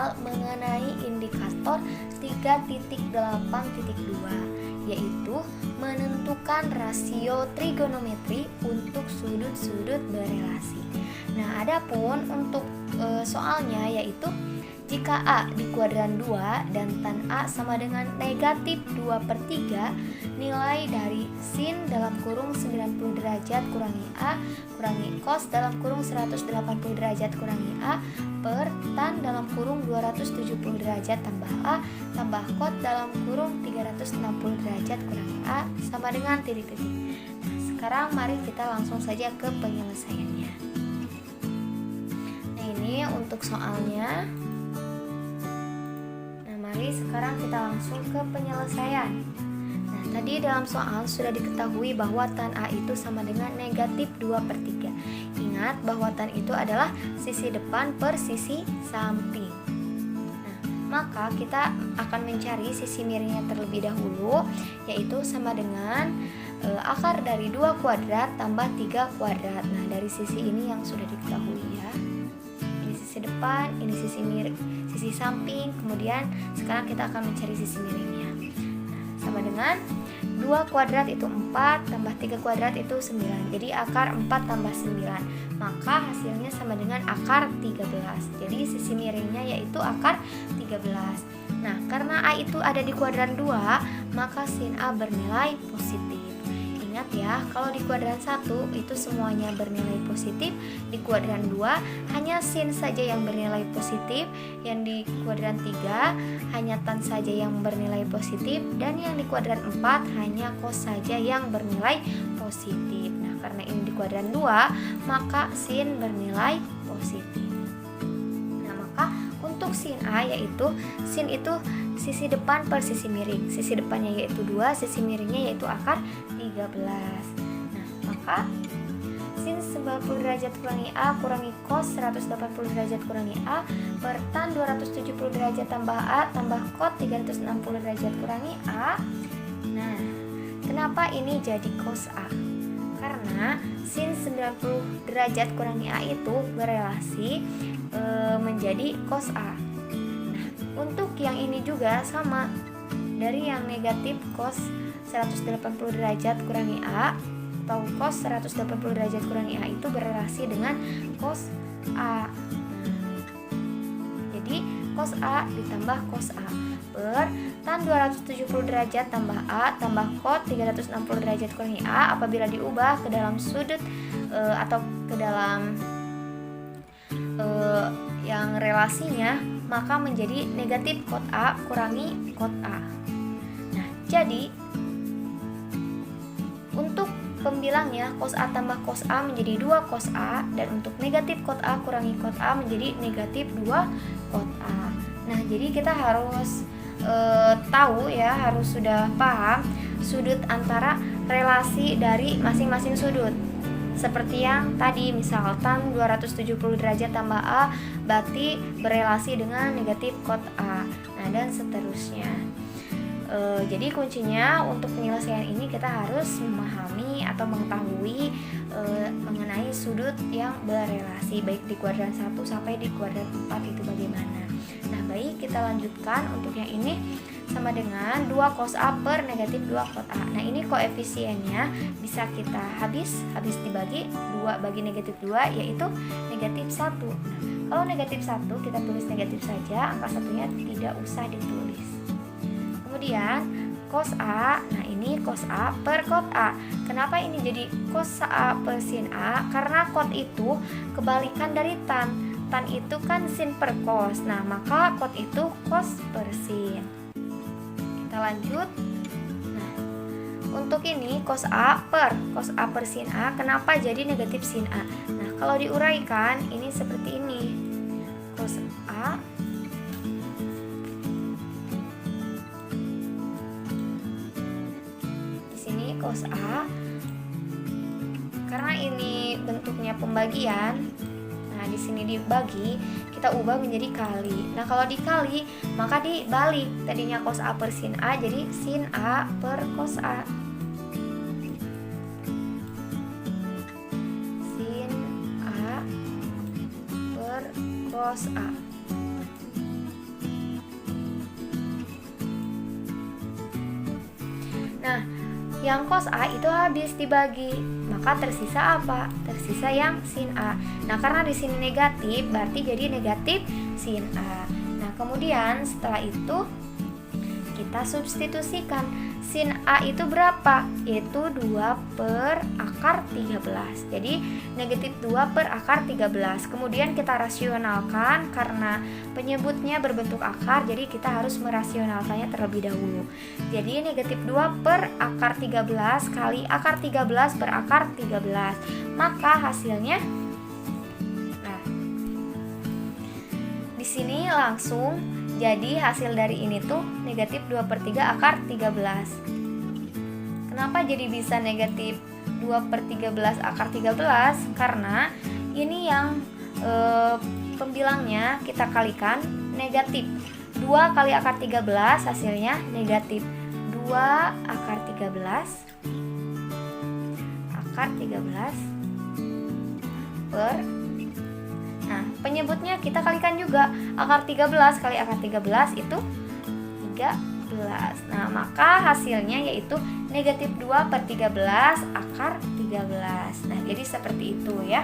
soal mengenai indikator 3.8.2, yaitu menentukan rasio trigonometri untuk sudut-sudut berelasi. Nah, adapun untuk soalnya yaitu jika A di kuadran 2 dan tan A sama dengan negatif 2/3, nilai dari sin dalam kurung 90 derajat kurangi A kurangi cos dalam kurung 180 derajat kurangi A per tan dalam kurung 270 derajat tambah A tambah cot dalam kurung 360 derajat kurangi A sama dengan titik-titik. Nah, sekarang mari kita langsung saja ke penyelesaiannya. Nah, ini untuk soalnya. Mari sekarang kita langsung ke penyelesaian. Nah, tadi dalam soal sudah diketahui bahwa tan A itu sama dengan negatif 2/3. Ingat bahwa tan itu adalah sisi depan per sisi samping. Nah, maka kita akan mencari sisi miringnya terlebih dahulu, yaitu sama dengan akar dari 2 kuadrat tambah 3 kuadrat. Nah, dari sisi ini yang sudah diketahui ya. Ini sisi depan, ini sisi miring, sisi samping, kemudian sekarang kita akan mencari sisi miringnya. Nah, sama dengan 2 kuadrat itu 4 tambah 3 kuadrat itu 9. Jadi akar 4 tambah 9. Maka hasilnya sama dengan akar 13. Jadi sisi miringnya yaitu akar 13. Nah, karena A itu ada di kuadran 2, maka sin A bernilai positif. Ingat ya, kalau di kuadran 1 itu semuanya bernilai positif, di kuadran 2 hanya sin saja yang bernilai positif, yang di kuadran 3 hanya tan saja yang bernilai positif, dan yang di kuadran 4 hanya cos saja yang bernilai positif. Nah, karena ini di kuadran 2, maka sin bernilai positif. Nah, maka untuk sin A yaitu sin itu sisi depan per sisi miring. Sisi depannya yaitu 2, sisi miringnya yaitu akar 13. Nah, maka sin 90 derajat kurangi A kurangi cos 180 derajat kurangi A per tan 270 derajat tambah A tambah cot 360 derajat kurangi A. Nah, kenapa ini jadi cos A? Karena sin 90 derajat kurangi A itu berelasi menjadi cos A. Nah, untuk yang ini juga sama. Dari yang negatif cos 180 derajat kurangi A atau cos 180 derajat kurangi A itu berelasi dengan cos A. Nah, jadi cos A ditambah cos A per tan 270 derajat tambah A tambah cot 360 derajat kurangi A apabila diubah ke dalam sudut atau ke dalam yang relasinya, maka menjadi negatif cot A kurangi cot A. Nah, jadi untuk pembilangnya cos A tambah cos A menjadi 2 cos A, dan untuk negatif cot A kurangi cot A menjadi negatif 2 cot A. Nah, jadi kita harus tahu ya, harus sudah paham sudut antara relasi dari masing-masing sudut. Seperti yang tadi, misal tan 270 derajat tambah A berarti berelasi dengan negatif cot A. Nah, dan seterusnya. Jadi kuncinya untuk penyelesaian ini kita harus memahami atau mengetahui mengenai sudut yang berelasi baik di kuadran 1 sampai di kuadran 4 itu bagaimana. Nah, baik, kita lanjutkan. Untuk yang ini sama dengan 2 cos A per negatif 2 cot A. Nah, ini koefisiennya bisa kita habis dibagi 2 bagi negatif 2 yaitu negatif 1. Nah, kalau negatif 1 kita tulis negatif saja, angka satunya tidak usah ditulis. Kemudian cos A, nah ini cos A per cot A. Kenapa ini jadi cos A per sin A? Karena cot itu kebalikan dari tan. Tan itu kan sin per cos. Nah, maka cot itu cos per sin. Kita lanjut. Nah, untuk ini cos A per sin A. Kenapa jadi negatif sin A? Nah, kalau diuraikan ini seperti ini. Cos A cos A, karena ini bentuknya pembagian. Nah, di sini dibagi, kita ubah menjadi kali. Nah, kalau dikali maka dibalik, tadinya cos A per sin A jadi sin A per cos A. Sin A per cos A. Yang cos A itu habis dibagi, maka tersisa apa? Tersisa yang sin A. Nah, karena di sini negatif, berarti jadi negatif sin A. Nah, kemudian setelah itu kita substitusikan. Sin A itu berapa? Yaitu 2 per akar 13. Jadi negatif 2 per akar 13. Kemudian kita rasionalkan karena penyebutnya berbentuk akar, jadi kita harus merasionalkannya terlebih dahulu. Jadi negatif 2 per akar 13 kali akar 13 per akar 13. Maka hasilnya, nah, di sini langsung jadi hasil dari ini tuh negatif 2 per 3 akar 13. Kenapa jadi bisa negatif 2 per 13 akar 13? Karena ini yang pembilangnya kita kalikan negatif. 2 kali akar 13 hasilnya negatif 2 akar 13 per, nah, penyebutnya kita kalikan juga. Akar 13 kali akar 13 itu 13. Nah, maka hasilnya yaitu negatif 2 per 13 akar 13. Nah, jadi seperti itu ya.